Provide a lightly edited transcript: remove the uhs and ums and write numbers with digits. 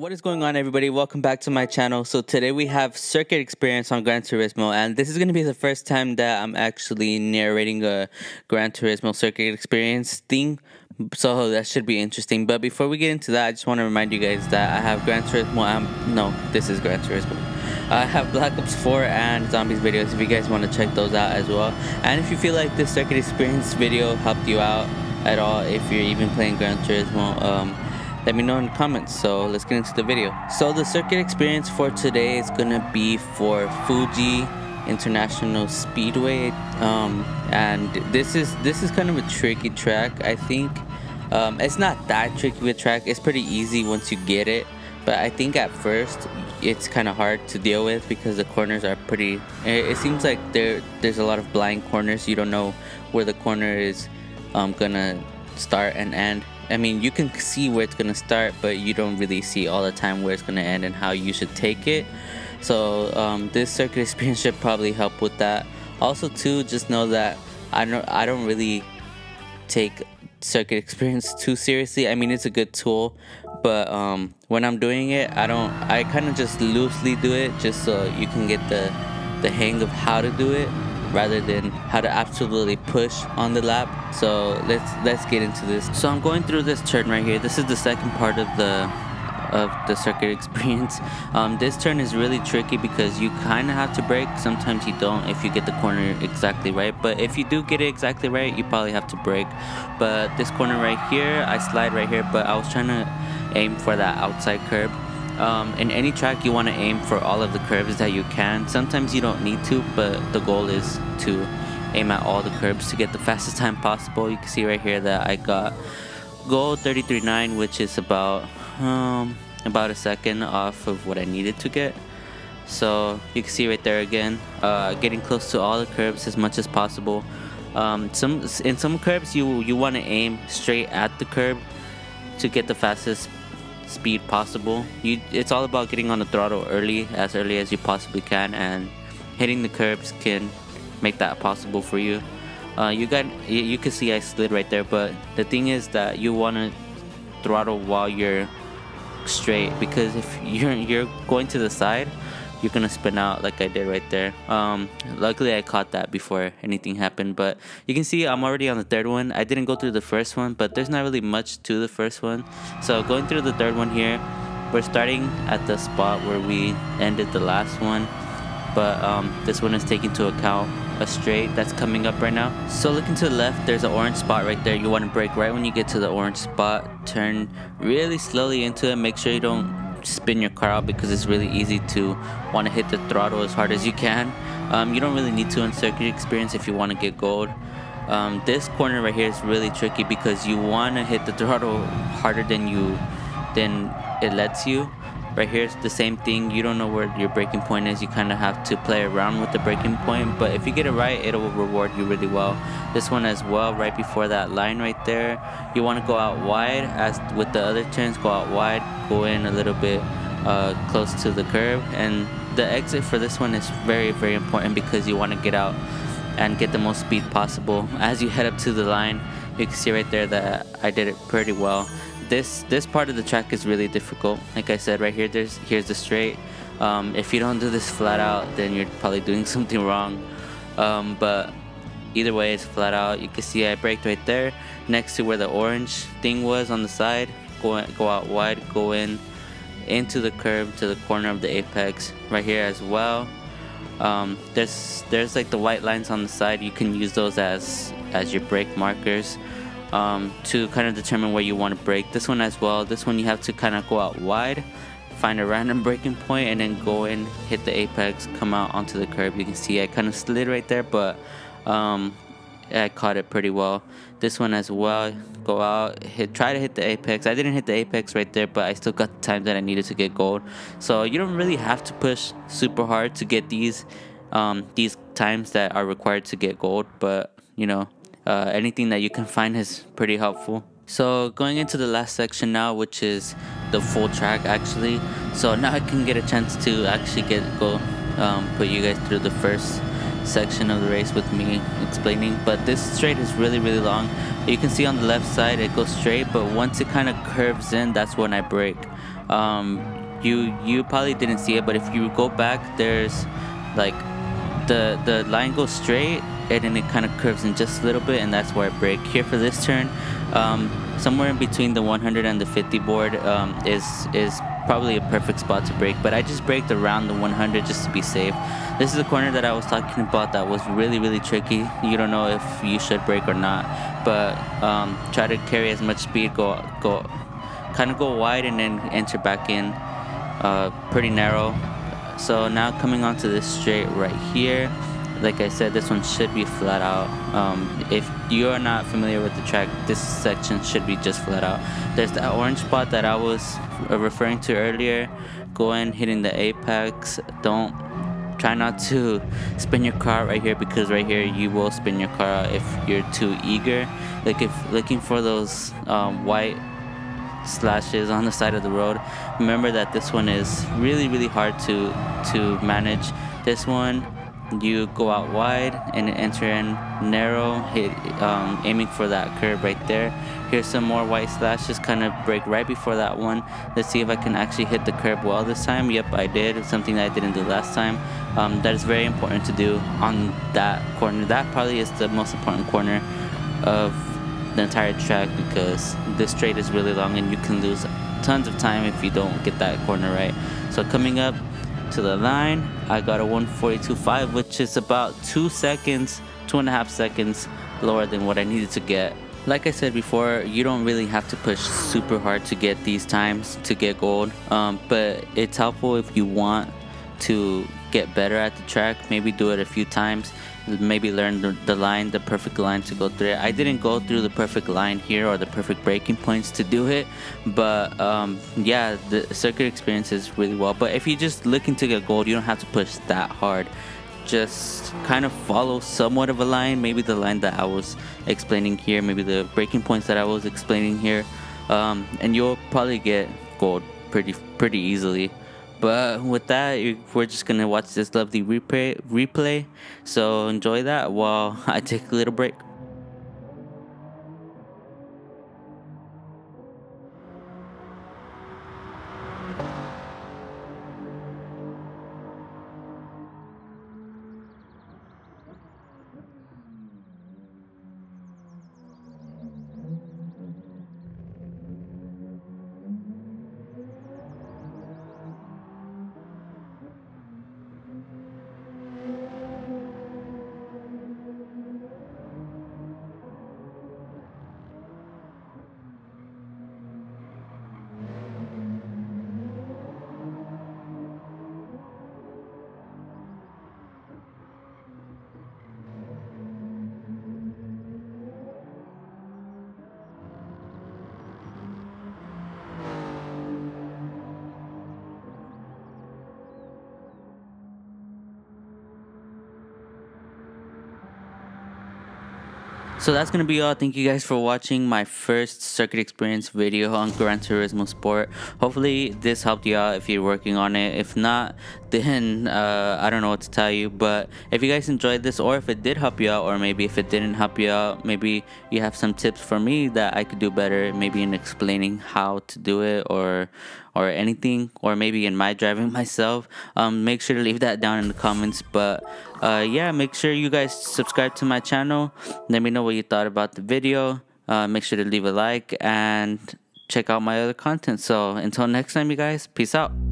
What is going on, everybody? Welcome back to my channel. So today we have circuit experience on Gran Turismo, and this is going to be the first time that I'm actually narrating a Gran Turismo circuit experience thing, so that should be interesting. But before we get into that, I just want to remind you guys that I have Gran Turismo, this is Gran Turismo. I have Black Ops 4 and Zombies videos if you guys want to check those out as well. And if you feel like this circuit experience video helped you out at all, if you're even playing Gran Turismo, let me know in the comments. So let's get into the video. So the circuit experience for today is gonna be for Fuji International Speedway, and this is kind of a tricky track. I think it's not that tricky of a track. It's pretty easy once you get it, but I think at first it's kind of hard to deal with because the corners are pretty. It seems like there's a lot of blind corners. You don't know where the corner is gonna start and end. I mean, you can see where it's gonna start, but you don't really see all the time where it's gonna end and how you should take it. So this circuit experience should probably help with that. Also too, just know that I don't really take circuit experience too seriously. I mean, it's a good tool, but when I'm doing it, I kind of just loosely do it just so you can get the hang of how to do it, rather than how to absolutely push on the lap. So let's get into this. So I'm going through this turn right here. This is the second part of the circuit experience. This turn is really tricky because you kind of have to brake. Sometimes you don't if you get the corner exactly right, but if you do get it exactly right, you probably have to brake. But this corner right here, I slide right here, but I was trying to aim for that outside curb. In any track, you want to aim for all of the curves that you can. Sometimes you don't need to, but the goal is to aim at all the curves to get the fastest time possible. You can see right here that I got goal 33.9, which is about a second off of what I needed to get. So you can see right there again, getting close to all the curves as much as possible. In some curves, you want to aim straight at the curb to get the fastest speed possible. It's all about getting on the throttle as early as you possibly can, and hitting the curbs can make that possible for you. You can see I slid right there, but the thing is that you want to throttle while you're straight, because if you're going to the side, you're gonna spin out like I did right there. Luckily I caught that before anything happened, but you can see I'm already on the third one. I didn't go through the first one, but there's not really much to the first one. So going through the third one here, we're starting at the spot where we ended the last one, but this one is taking into account a straight that's coming up right now. So looking to the left, there's an orange spot right there. You want to brake right when you get to the orange spot. Turn really slowly into it. Make sure you don't spin your car out, because it's really easy to want to hit the throttle as hard as you can. You don't really need to in circuit experience if you want to get gold. This corner right here is really tricky because you want to hit the throttle harder than it lets you. Right here is the same thing. You don't know where your braking point is. You kind of have to play around with the braking point, but if you get it right, it will reward you really well. This one as well, right before that line right there, you want to go out wide. As with the other turns, go out wide, go in a little bit close to the curb. And the exit for this one is very, very important, because you want to get out and get the most speed possible. As you head up to the line, you can see right there that I did it pretty well. This part of the track is really difficult. Like I said, right here, here's the straight. If you don't do this flat out, then you're probably doing something wrong. But either way, it's flat out. You can see I braked right there next to where the orange thing was on the side. Go out wide, go into the curb to the corner of the apex right here as well. There's like the white lines on the side. You can use those as your brake markers to kind of determine where you want to brake. This one as well. This one you have to kind of go out wide, find a random braking point, and then go in, hit the apex, come out onto the curb. You can see I kind of slid right there, but I caught it pretty well. This one as well, go out, try to hit the apex. I didn't hit the apex right there, but I still got the time that I needed to get gold. So you don't really have to push super hard to get these times that are required to get gold, but you know, anything that you can find is pretty helpful. So going into the last section now, which is the full track actually. So now I can get a chance to actually put you guys through the first section of the race with me explaining. But this straight is really, really long. You can see on the left side it goes straight, but once it kind of curves in, that's when I brake. you probably didn't see it, but if you go back, there's like the line goes straight and then it kind of curves in just a little bit, and that's where I brake. Here for this turn, somewhere in between the 100 and the 50 board is probably a perfect spot to brake, but I just braked around the 100 just to be safe. This is the corner that I was talking about that was really tricky. You don't know if you should brake or not, but try to carry as much speed, kind of go wide and then enter back in, pretty narrow. So now coming onto this straight right here, like I said, this one should be flat out. If you are not familiar with the track, this section should be just flat out. There's that orange spot that I was referring to earlier. Go in, hitting the apex. Try not to spin your car right here, because right here you will spin your car out if you're too eager. Like if looking for those white slashes on the side of the road, remember that this one is really hard to manage. This one, you go out wide and enter in narrow, aiming for that curve right there. Here's some more white slashes, kind of brake right before that one. Let's see if I can actually hit the curb well this time. Yep, I did. It's something that I didn't do last time. That is very important to do on that corner. That probably is the most important corner of the entire track, because this straight is really long and you can lose tons of time if you don't get that corner right. So coming up to the line, I got a 142.5, which is about 2.5 seconds lower than what I needed to get. Like I said before, you don't really have to push super hard to get these times to get gold, but it's helpful if you want to get better at the track. Maybe do it a few times, maybe learn the perfect line to go through it. I didn't go through the perfect line here or the perfect braking points to do it, but yeah, the circuit experience is really well. But if you're just looking to get gold, you don't have to push that hard. Just kind of follow somewhat of a line, maybe the line that I was explaining here, maybe the braking points that I was explaining here, and you'll probably get gold pretty easily. But with that, we're just gonna watch this lovely replay. So enjoy that while I take a little break. So that's going to be all. Thank you guys for watching my first circuit experience video on Gran Turismo Sport. Hopefully this helped you out if you're working on it. If not, then I don't know what to tell you. But if you guys enjoyed this, or if it did help you out, or maybe if it didn't help you out, maybe you have some tips for me that I could do better, maybe in explaining how to do it, or anything, or maybe in my driving myself, make sure to leave that down in the comments. But yeah, make sure you guys subscribe to my channel. Let me know what you thought about the video. Make sure to leave a like and check out my other content. So until next time, you guys, peace out.